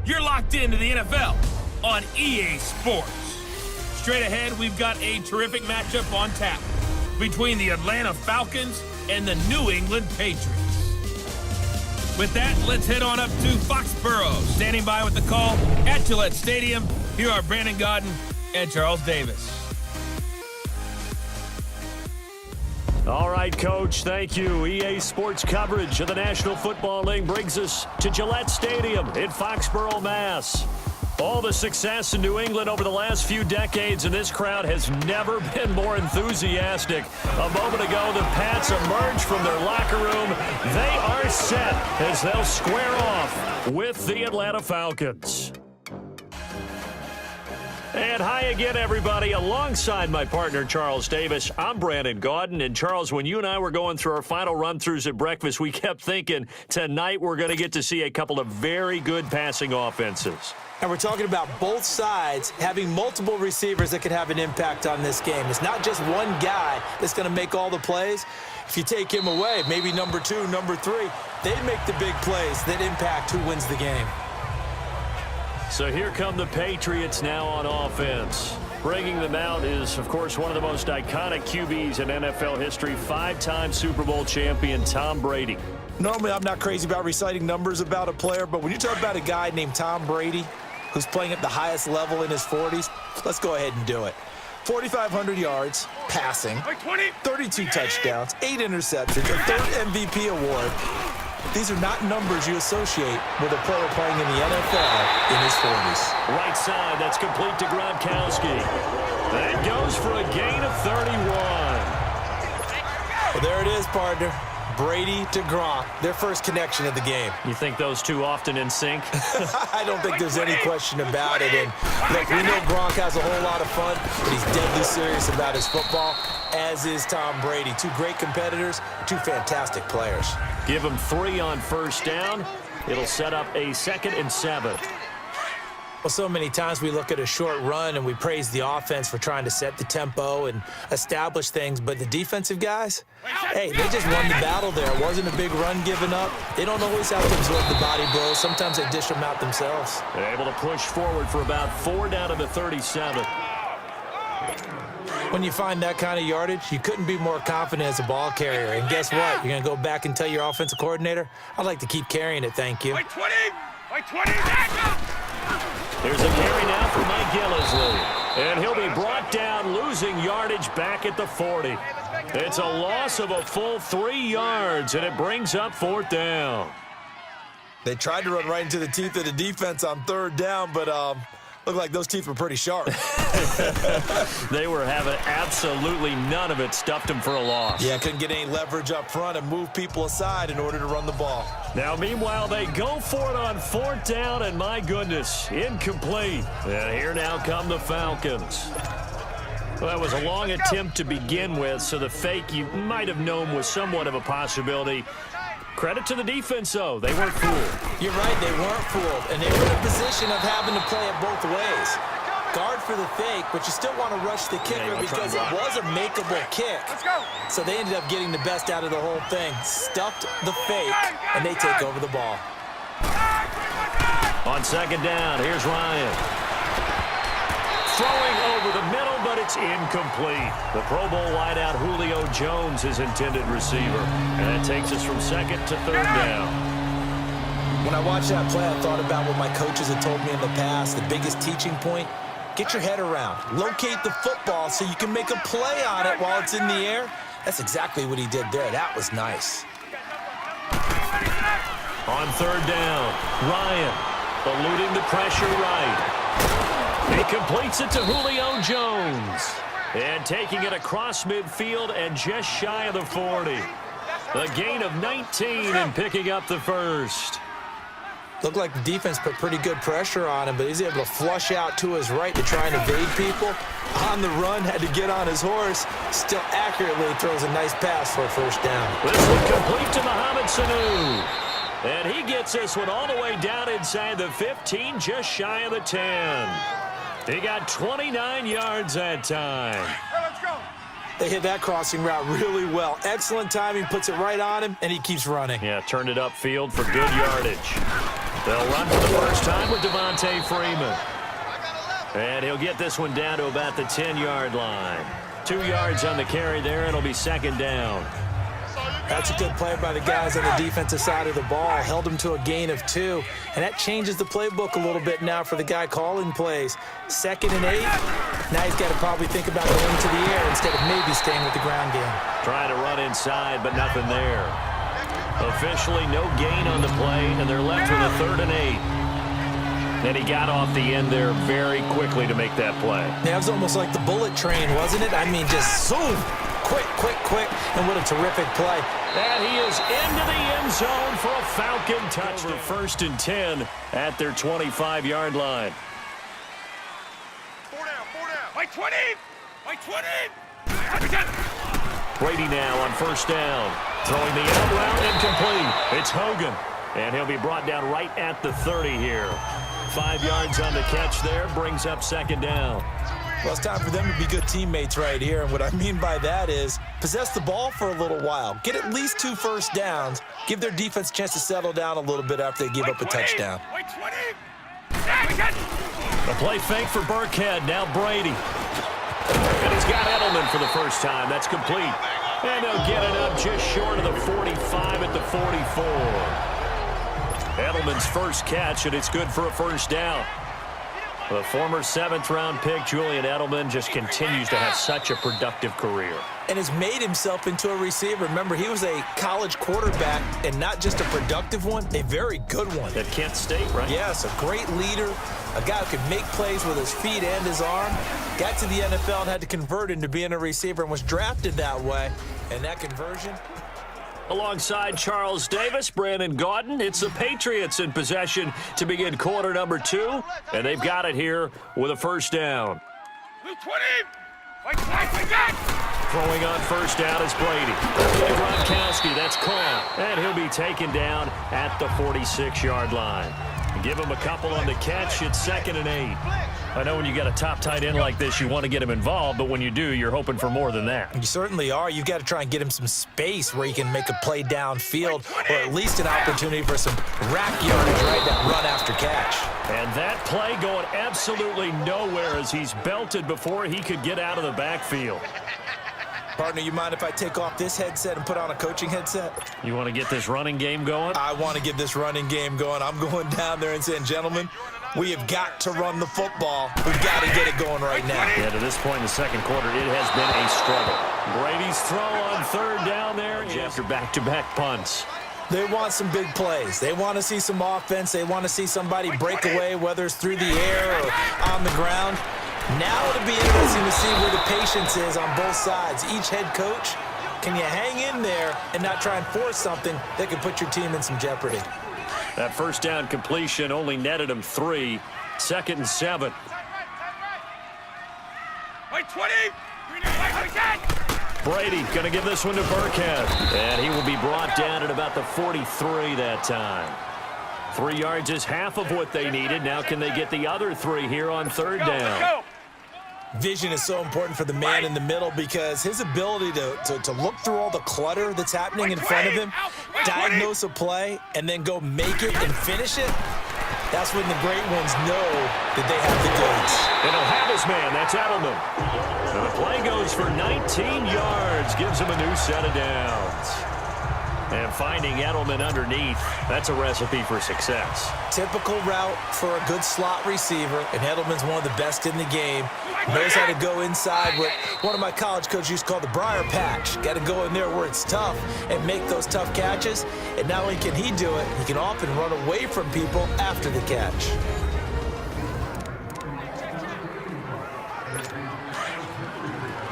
You're locked into the NFL on EA Sports. Straight ahead, we've got a terrific matchup on tap between the Atlanta Falcons and the New England Patriots. With that, let's head on up to Foxborough. Standing by with the call at Gillette Stadium, here are Brandon Gaudin and Charles Davis. All right, Coach, thank you. EA Sports coverage of the National Football League brings us to Gillette Stadium in Foxborough, Mass. All the success in New England over the last few decades, and this crowd has never been more enthusiastic. A moment ago, the Pats emerged from their locker room. They are set as they'll square off with the Atlanta Falcons. And hi again, everybody. Alongside my partner, Charles Davis, I'm Brandon Gaudin. And Charles, when you and I were going through our final run-throughs at breakfast, we kept thinking tonight we're going to get to see a couple of very good passing offenses. And we're talking about both sides having multiple receivers that could have an impact on this game. It's not just one guy that's going to make all the plays. If you take him away, maybe number 2, number 3, they make the big plays that impact who wins the game. So here come the Patriots now on offense. Bringing them out is, of course, one of the most iconic QBs in NFL history, 5-time Super Bowl champion Tom Brady. Normally, I'm not crazy about reciting numbers about a player, but when you talk about a guy named Tom Brady who's playing at the highest level in his 40s, let's go ahead and do it. 4,500 yards passing, 32 touchdowns, 8 interceptions, a 3rd MVP award. These are not numbers you associate with a player playing in the NFL in his 40s. Right side, that's complete to Gronkowski. That goes for a gain of 31. Well, there it is, partner. Brady to Gronk, their first connection of the game. You think those two often in sync? I don't think there's any question about it. And look, we know Gronk has a whole lot of fun, but he's deadly serious about his football, as is Tom Brady. 2 great competitors, 2 fantastic players. Give him 3 on first down. It'll set up a 2nd and 7. Well, so many times we look at a short run and we praise the offense for trying to set the tempo and establish things, but the defensive guys, hey, they just won the battle there. It wasn't a big run given up. They don't always have to absorb the body blows. Sometimes they dish them out themselves. They're able to push forward for about 4 down to the 37. When you find that kind of yardage, you couldn't be more confident as a ball carrier. And guess what? You're going to go back and tell your offensive coordinator, I'd like to keep carrying it, thank you. Wait 20! There's a carry now for Mike Gillislee. And he'll be brought down, losing yardage back at the 40. It's a loss of a full 3 yards, and it brings up 4th down. They tried to run right into the teeth of the defense on 3rd down, but looked like those teeth were pretty sharp. They were having absolutely none of it. Stuffed them for a loss. Yeah, couldn't get any leverage up front and move people aside in order to run the ball. Now, meanwhile, they go for it on 4th down, and my goodness, incomplete. And here now come the Falcons. Well, that was a long attempt to begin with, so the fake you might have known was somewhat of a possibility. Credit to the defense, though. They weren't fooled. You're right, they weren't fooled. And they were in a position of having to play it both ways. Guard for the fake, but you still want to rush the kicker because it was a makeable kick. So they ended up getting the best out of the whole thing. Stuffed the fake, and they take over the ball. On 2nd down, here's Ryan. Throwing over the middle, but it's incomplete. The Pro Bowl wideout Julio Jones, his intended receiver. And that takes us from 2nd to 3rd down. When I watched that play, I thought about what my coaches had told me in the past. The biggest teaching point, get your head around. Locate the football so you can make a play on it while it's in the air. That's exactly what he did there. That was nice. On 3rd down, Ryan eluding the pressure right. He completes it to Julio Jones. And taking it across midfield and just shy of the 40. A gain of 19 and picking up the 1st. Looked like the defense put pretty good pressure on him, but he's able to flush out to his right to try and evade people. On the run, had to get on his horse. Still accurately throws a nice pass for a 1st down. This one complete to Mohamed Sanu. And he gets this one all the way down inside the 15, just shy of the 10. He got 29 yards that time. They hit that crossing route really well. Excellent timing, puts it right on him, and he keeps running. Yeah, turned it upfield for good yardage. They'll run for the first time with Devon Freeman. And he'll get this one down to about the 10-yard line. 2 yards on the carry there, and it'll be second down. That's a good play by the guys on the defensive side of the ball. Held him to a gain of 2. And that changes the playbook a little bit now for the guy calling plays. 2nd and 8. Now he's got to probably think about going to the air instead of maybe staying with the ground game. Trying to run inside, but nothing there. Officially no gain on the play, and they're left with a 3rd and 8. And he got off the end there very quickly to make that play. Yeah, it was almost like the bullet train, wasn't it? I mean, just zoom. Quick, and what a terrific play. And he is into the end zone for a Falcon touchdown. 1st and 10 at their 25-yard line. 4 down. By 20. Brady now on 1st down. Throwing the out route incomplete. It's Hogan. And he'll be brought down right at the 30 here. 5 yards on the catch there. Brings up 2nd down. Well, it's time for them to be good teammates right here. And what I mean by that is possess the ball for a little while. Get at least 2 first downs. Give their defense a chance to settle down a little bit after they give up a touchdown. The play fake for Burkhead. Now Brady. And he's got Edelman for the first time. That's complete. And they'll get it up just short of the 45 at the 44. Edelman's first catch, and it's good for a 1st down. The former 7th-round pick, Julian Edelman, just continues to have such a productive career. And has made himself into a receiver. Remember, he was a college quarterback, and not just a productive one, a very good one. At Kent State, right? Yes, a great leader, a guy who could make plays with his feet and his arm. Got to the NFL and had to convert into being a receiver and was drafted that way. And that conversion... Alongside Charles Davis, Brandon Gaudin, it's the Patriots in possession to begin quarter number 2, and they've got it here with a 1st down. 20. Throwing on 1st down is Brady. Gronkowski, that's caught, and he'll be taken down at the 46-yard line. Give him a couple on the catch. It's 2nd and 8. I know when you got a top tight end like this, you want to get him involved, but when you do, you're hoping for more than that. You certainly are. You've got to try and get him some space where he can make a play downfield, or at least an opportunity for some rack yardage, right? That run after catch. And that play going absolutely nowhere as he's belted before he could get out of the backfield. Partner, you mind if I take off this headset and put on a coaching headset? You want to get this running game going? I want to get this running game going. I'm going down there and saying, gentlemen, we have got to run the football. We've got to get it going right now. Yeah, to this point in the 2nd quarter, it has been a struggle. Brady's throw on 3rd down there after back-to-back punts. They want some big plays. They want to see some offense. They want to see somebody break away, whether it's through the air or on the ground. Now it'll be interesting to see where the patience is on both sides. Each head coach, can you hang in there and not try and force something that could put your team in some jeopardy? That 1st down completion only netted him 3. 2nd and 7. 20. Brady going to give this one to Burkhead. And he will be brought down at about the 43 that time. 3 yards is half of what they needed. Now can they get the other 3 here on 3rd down? Vision is so important for the man in the middle because his ability to look through all the clutter that's happening in front of him, diagnose a play, and then go make it and finish it, that's when the great ones know that they have the goods. And he'll have his man. That's Edelman. And the play goes for 19 yards. Gives him a new set of downs. And finding Edelman underneath, that's a recipe for success. Typical route for a good slot receiver, and Edelman's one of the best in the game. Knows how to go inside what one of my college coaches used to call the briar patch. Got to go in there where it's tough and make those tough catches. And not only can he do it, he can often run away from people after the catch.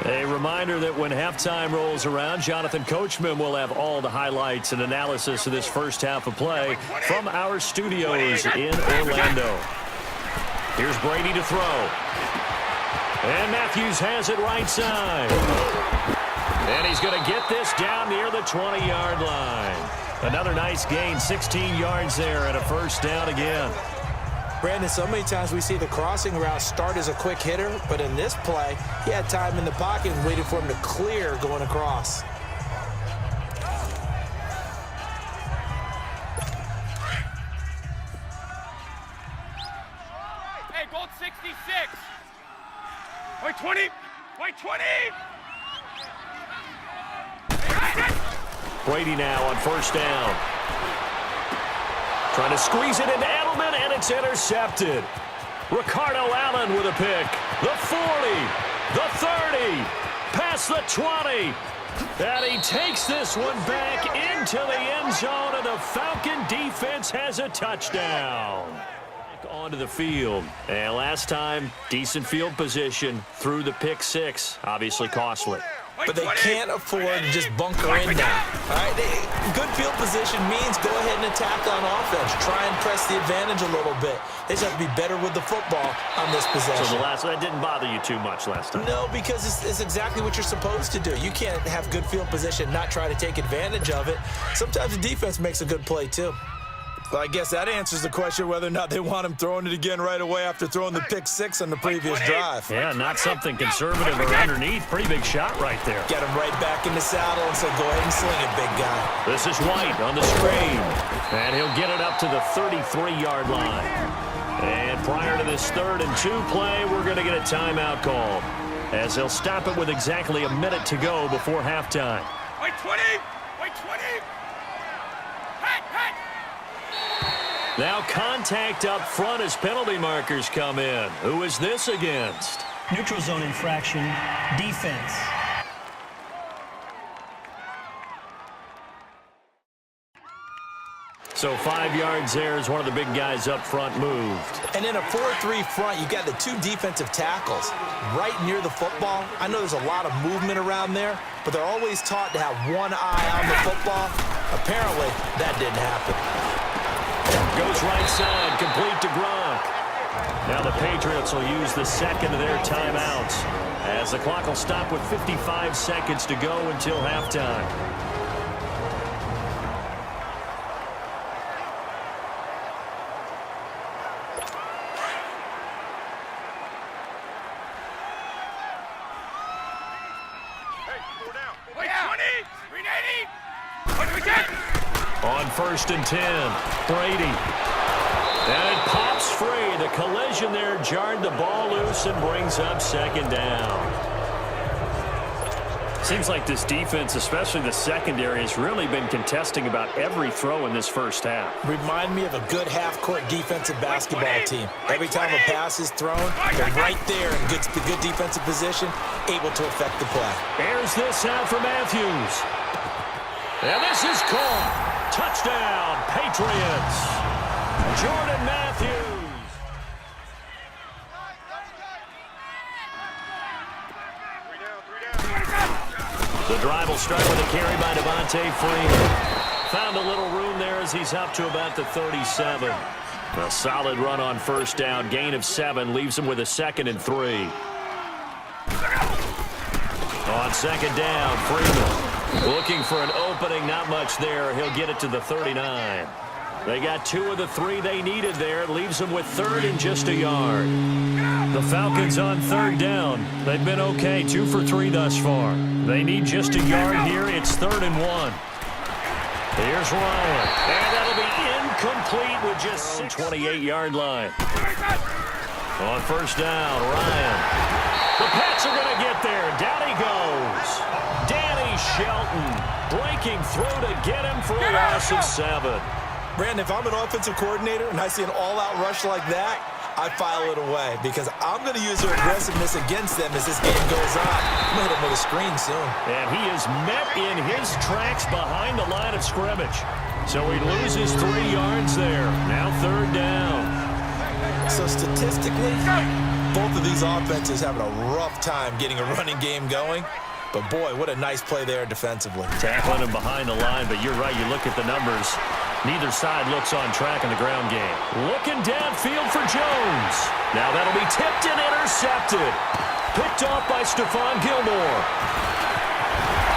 A reminder that when halftime rolls around, Jonathan Coachman will have all the highlights and analysis of this first half of play from our studios in Orlando. Here's Brady to throw. And Matthews has it right side. And he's going to get this down near the 20-yard line. Another nice gain, 16 yards there and a 1st down again. Brandon, so many times we see the crossing route start as a quick hitter, but in this play, he had time in the pocket and waited for him to clear going across. called 66. White 20. White 20. Brady now on first down. Trying to squeeze it into Edelman, and it's intercepted. Ricardo Allen with a pick. The 40, the 30, past the 20. And he takes this one back into the end zone, and the Falcon defense has a touchdown. Onto the field. And last time, decent field position through the pick six. Obviously costly. But they can't afford to just bunker in now. All right, good field position means go ahead and attack on offense. Try and press the advantage a little bit. They just have to be better with the football on this possession. So that didn't bother you too much last time? No, because it's exactly what you're supposed to do. You can't have good field position, not try to take advantage of it. Sometimes the defense makes a good play, too. Well, I guess that answers the question whether or not they want him throwing it again right away after throwing the pick six on the previous drive. Yeah, not something conservative or underneath. Pretty big shot right there. Get him right back in the saddle and say, go ahead and sling it, big guy. This is White on the screen. And he'll get it up to the 33-yard line. And prior to this 3rd and 2 play, we're going to get a timeout called, as they'll stop it with exactly a minute to go before halftime. White 20. White 20. Now contact up front as penalty markers come in. Who is this against? Neutral zone infraction, defense. So 5 yards there as one of the big guys up front moved. And in a 4-3 front, you got the 2 defensive tackles right near the football. I know there's a lot of movement around there, but they're always taught to have one eye on the football. Apparently, that didn't happen. Goes right side, complete to Gronk. Now the Patriots will use the second of their timeouts, as the clock will stop with 55 seconds to go until halftime. On 1st and 10, Brady. And it pops free. The collision there jarred the ball loose and brings up 2nd down. Seems like this defense, especially the secondary, has really been contesting about every throw in this first half. Remind me of a good half-court defensive basketball team. Every time a pass is thrown, they're right there in good defensive position, able to affect the play. Airs this out for Matthews. And this is caught. Touchdown, Patriots. Jordan Matthews. The drive will start with a carry by Devontae Freeman. Found a little room there as he's up to about the 37. A solid run on first down. Gain of 7 leaves him with a 2nd and 3. On 2nd down, Freeman. Looking for an opening, not much there. He'll get it to the 39. They got 2 of the 3 they needed there. It leaves them with 3rd and just a yard. The Falcons on 3rd down. They've been okay, 2 for 3 thus far. They need just a yard here. It's 3rd and 1. Here's Ryan. And that'll be incomplete with just 28-yard line. On first down, Ryan. The Pats are going to get there. Down he goes. Shelton breaking through to get him for a loss of 7. Brandon, if I'm an offensive coordinator and I see an all-out rush like that, I file it away because I'm going to use their aggressiveness against them as this game goes on. I'm going to hit him with a screen soon. And he is met in his tracks behind the line of scrimmage. So he loses 3 yards there. Now 3rd down. So statistically, both of these offenses having a rough time getting a running game going. But, boy, what a nice play there defensively. Tackling him behind the line, but you're right. You look at the numbers. Neither side looks on track in the ground game. Looking downfield for Jones. Now that'll be tipped and intercepted. Picked off by Stephon Gilmore.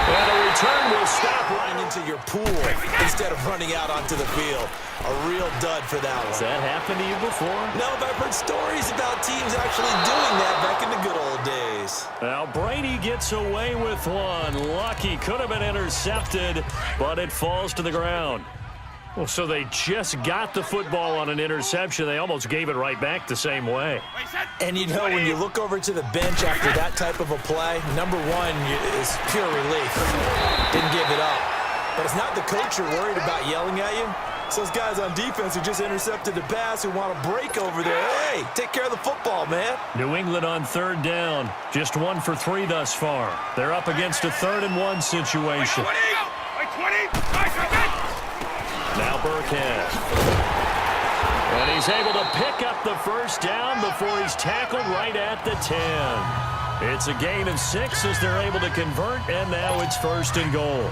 And a return will stop running into your pool instead of running out onto the field. A real dud for that one. Has that happened to you before? No, but I've heard stories about teams actually doing that back in the good old days. Now Brady gets away with one. Lucky, could have been intercepted, but it falls to the ground. Well, so they just got the football on an interception. They almost gave it right back the same way. And you know, when you look over to the bench after that type of a play, number one is pure relief. Didn't give it up. But it's not the coach you're worried about yelling at you. It's those guys on defense who just intercepted the pass who want to break over there. Hey, take care of the football, man. New England on third down. Just 1 for 3 thus far. They're up against a 3rd and 1 situation. Now Burkhead. And he's able to pick up the first down before he's tackled right at the 10. It's a gain of 6 as they're able to convert, and now it's 1st and goal.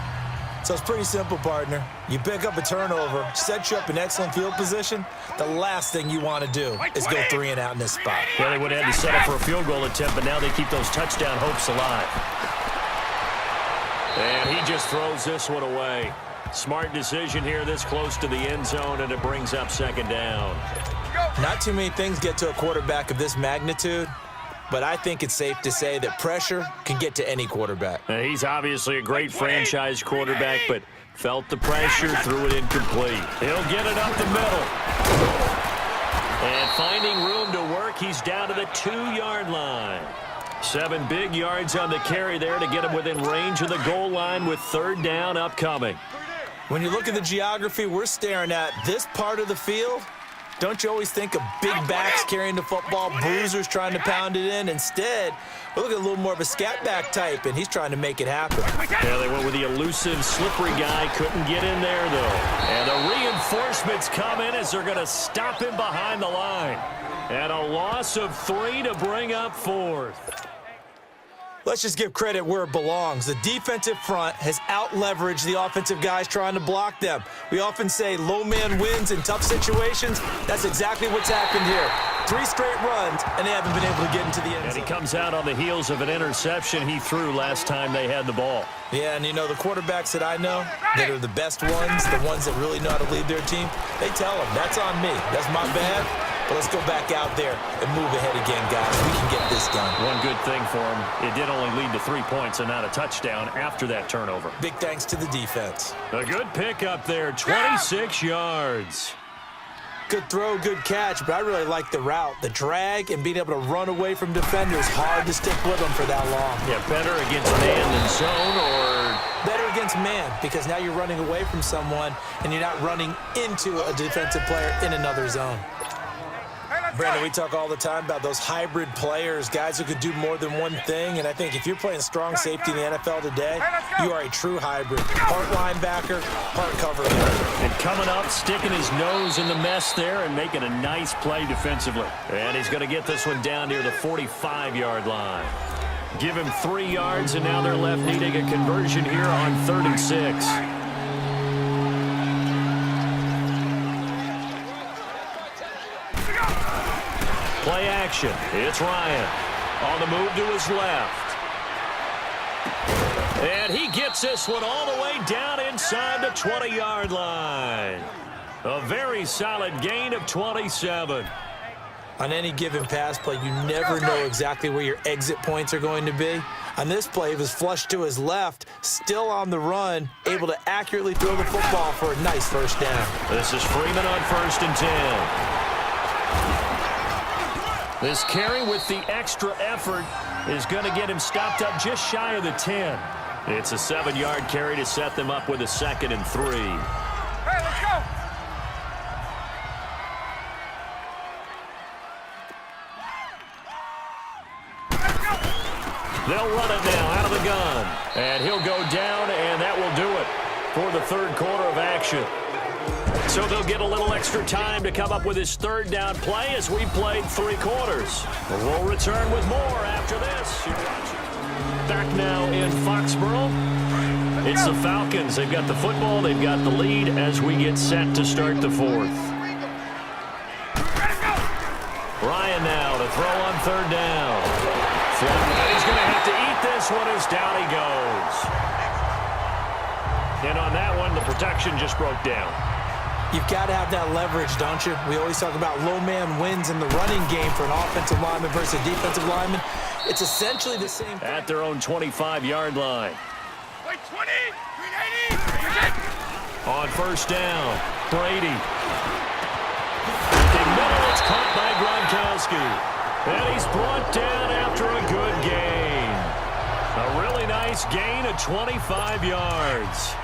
So it's pretty simple, partner. You pick up a turnover, set you up in excellent field position. The last thing you want to do is go 3 and out in this spot. Yeah, they would have had to set up for a field goal attempt, but now they keep those touchdown hopes alive. And he just throws this one away. Smart decision here this close to the end zone, and it brings up 2nd down. Not too many things get to a quarterback of this magnitude, but I think it's safe to say that pressure can get to any quarterback. He's obviously a great franchise quarterback, but felt the pressure, threw it incomplete. He'll get it up the middle. And finding room to work, he's down to the 2-yard line. 7 big yards on the carry there to get him within range of the goal line with 3rd down upcoming. When you look at the geography we're staring at, this part of the field, don't you always think of big backs carrying the football, bruisers trying to pound it in? Instead, we look at a little more of a scat back type, and he's trying to make it happen. Yeah, they went with the elusive, slippery guy. Couldn't get in there, though. And the reinforcements come in as they're going to stop him behind the line. And a loss of 3 to bring up 4th. Let's just give credit where it belongs. The defensive front has out-leveraged the offensive guys trying to block them. We often say low man wins in tough situations. That's exactly what's happened here. 3 straight runs, and they haven't been able to get into the end zone. And he comes out on the heels of an interception he threw last time they had the ball. Yeah, and you know, the quarterbacks that I know that are the best ones, the ones that really know how to lead their team, they tell them, that's on me. That's my bad. But let's go back out there and move ahead again, guys. We can get this done. One good thing for him, it did only lead to 3 points and not a touchdown after that turnover. Big thanks to the defense. A good pick up there, 26 yards. Good throw, good catch, but I really like the route. The drag and being able to run away from defenders, hard to stick with them for that long. Yeah, better against man than zone, or better against man, because now you're running away from someone and you're not running into a defensive player in another zone. Brandon, we talk all the time about those hybrid players, guys who could do more than one thing, and I think if you're playing strong safety in the NFL today, you are a true hybrid. Part linebacker, part cover guy. And coming up, sticking his nose in the mess there and making a nice play defensively. And he's going to get this one down near the 45-yard line. Give him 3 yards, and now they're left needing a conversion here on 3rd and 6. Play action. It's Ryan on the move to his left. And he gets this one all the way down inside the 20-yard line. A very solid gain of 27. On any given pass play, you never know exactly where your exit points are going to be. On this play, he was flushed to his left, still on the run, able to accurately throw the football for a nice 1st down. This is Freeman on 1st and 10. This carry with the extra effort is going to get him stopped up just shy of the 10. It's a 7-yard carry to set them up with a 2nd and 3. Hey, let's go! They'll run it now out of the gun. And he'll go down, and that will do it for the 3rd quarter of action. So they'll get a little extra time to come up with his 3rd down play as we played 3 quarters. We'll return with more after this. You're watching. Back now in Foxborough. It's the Falcons. They've got the football. They've got the lead as we get set to start the 4th. Ryan now to throw on 3rd down. And he's going to have to eat this one as down he goes. And on that one, the protection just broke down. You've got to have that leverage, don't you? We always talk about low man wins in the running game for an offensive lineman versus a defensive lineman. It's essentially the same thing. At their own 25-yard line. Wait, 20, 380, on 1st down. Brady. Looking middle, it's caught by Gronkowski. And he's brought down after a good gain. A really nice gain of 25 yards.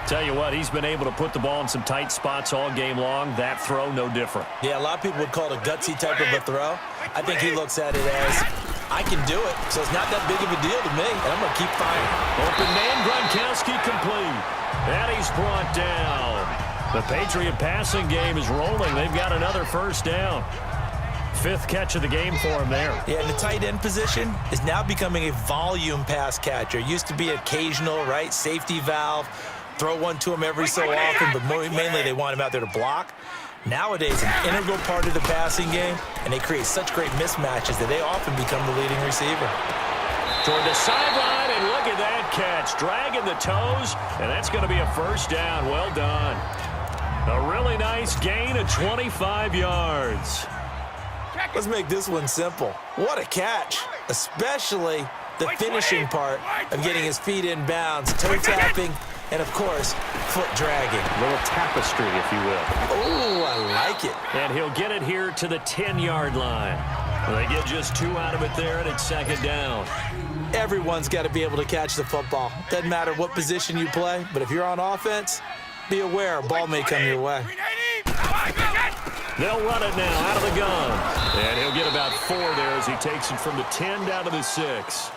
Tell you what, he's been able to put the ball in some tight spots all game long. That throw, no different. Yeah, a lot of people would call it a gutsy type of a throw. I think he looks at it as, I can do it, so it's not that big of a deal to me, and I'm going to keep firing. Open man, Gronkowski complete. And he's brought down. The Patriot passing game is rolling. They've got another first down. 5th catch of the game for him there. Yeah, and the tight end position is now becoming a volume pass catcher. Used to be occasional, right, safety valve, throw one to him every so often, but mainly they want him out there to block. Nowadays, an integral part of the passing game, and they create such great mismatches that they often become the leading receiver. Toward the sideline, and look at that catch. Dragging the toes, and that's going to be a first down. Well done. A really nice gain of 25 yards. Let's make this one simple. What a catch, especially the finishing part of getting his feet in bounds, toe tapping, and, of course, foot dragging. A little tapestry, if you will. Oh, I like it. And he'll get it here to the 10-yard line. They get just 2 out of it there, and it's second down. Everyone's got to be able to catch the football. Doesn't matter what position you play, but if you're on offense, be aware a ball may come your way. They'll run it now out of the gun. And he'll get about 4 there as he takes it from the 10 down to the 6.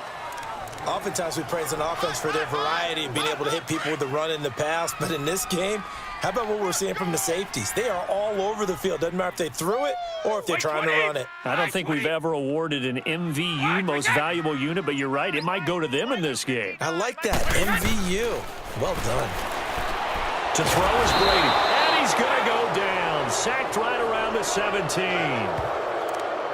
Oftentimes we praise an offense for their variety of being able to hit people with the run and the pass, but in this game, how about what we're seeing from the safeties? They are all over the field. Doesn't matter if they threw it or if they're trying to run it. I don't think we've ever awarded an MVU, most valuable unit, but you're right, it might go to them in this game. I like that, MVU. Well done. To throw is Brady, and he's going to go down. Sacked right around the 17.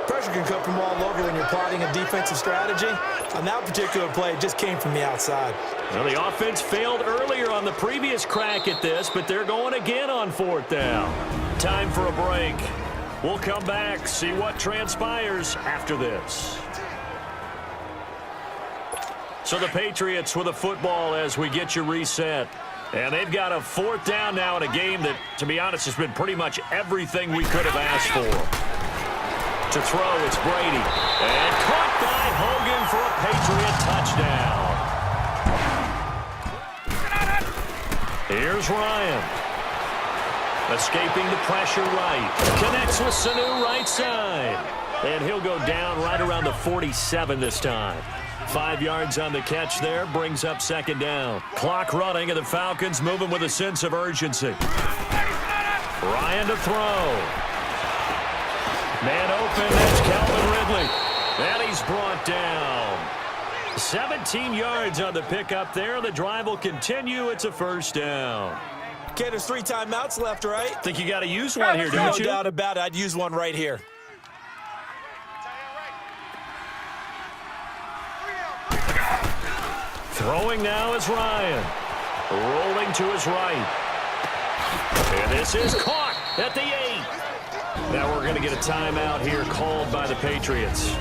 Pressure can come from all over when you're plotting a defensive strategy. On that particular play, it just came from the outside. Well, the offense failed earlier on the previous crack at this, but they're going again on 4th down. Time for a break. We'll come back, see what transpires after this. So the Patriots with a football as we get you reset. And they've got a 4th down now in a game that, to be honest, has been pretty much everything we could have asked for. To throw, it's Brady. And caught by Hogan for a Patriot touchdown. Here's Ryan. Escaping the pressure right. Connects with Sanu right side. And he'll go down right around the 47 this time. 5 yards on the catch there, brings up second down. Clock running, and the Falcons moving with a sense of urgency. Ryan to throw. Man open, that's Calvin Ridley. And he's brought down. 17 yards on the pickup there. The drive will continue. It's a first down. Okay, there's 3 timeouts left, right? Think you got to use one here, don't you? No doubt about it. I'd use one right here. Throwing now is Ryan. Rolling to his right. And this is caught at the 8. Now we're going to get a timeout here called by the Patriots,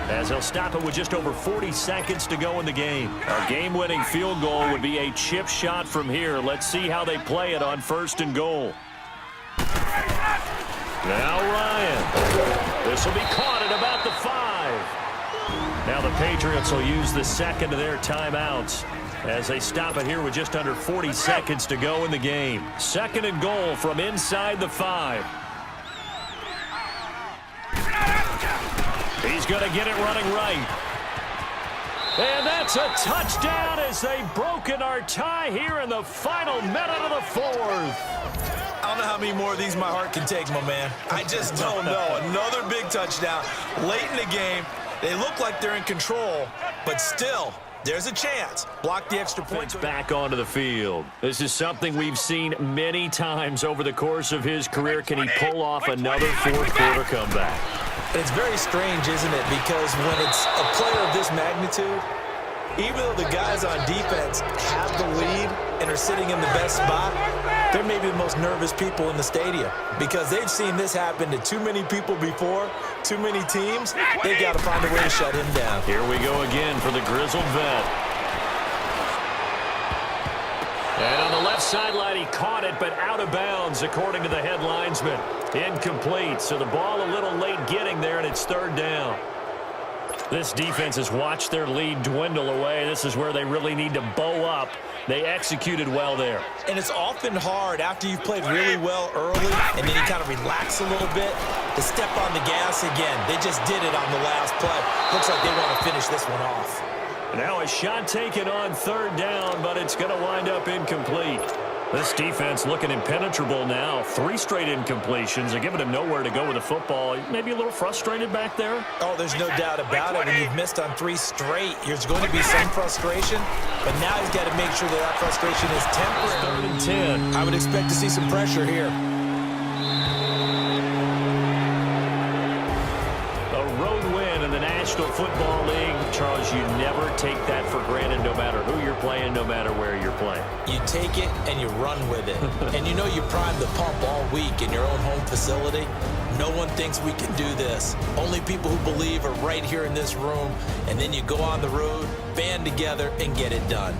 as they'll stop it with just over 40 seconds to go in the game. A game-winning field goal would be a chip shot from here. Let's see how they play it on 1st and goal. Now Ryan. This will be caught at about the 5. Now the Patriots will use the second of their timeouts as they stop it here with just under 40 seconds to go in the game. 2nd and goal from inside the 5. He's going to get it running right. And that's a touchdown as they've broken our tie here in the final minute of the 4th. I don't know how many more of these my heart can take, my man. I just don't know. Another big touchdown late in the game. They look like they're in control, but still, there's a chance. Block the extra point. Back onto the field. This is something we've seen many times over the course of his career. Can he pull off another 4th quarter comeback? It's very strange, isn't it? Because when it's a player of this magnitude, even though the guys on defense have the lead and are sitting in the best spot, they're maybe the most nervous people in the stadium because they've seen this happen to too many people before, too many teams. They've got to find a way to shut him down. Here we go again for the grizzled vet. And on the left sideline, he caught it, but out of bounds, according to the head linesman. Incomplete, so the ball a little late getting there, and it's third down. This defense has watched their lead dwindle away. This is where they really need to bow up. They executed well there. And it's often hard after you've played really well early and then you kind of relax a little bit to step on the gas again. They just did it on the last play. Looks like they want to finish this one off. Now a shot taken on third down, but it's going to wind up incomplete. This defense looking impenetrable now. 3 straight incompletions. They're giving him nowhere to go with the football. Maybe a little frustrated back there. Oh, there's no doubt about it. When you've missed on 3 straight, there's going to be some frustration. But now he's got to make sure that that frustration is temporary. 3rd and 10. I would expect to see some pressure here. A road win in the National Football League. Charles, you never take that for granted no matter who you're playing, no matter where you're playing. You take it and you run with it. And you know you prime the pump all week in your own home facility. No one thinks we can do this. Only people who believe are right here in this room. And then you go on the road, band together, and get it done.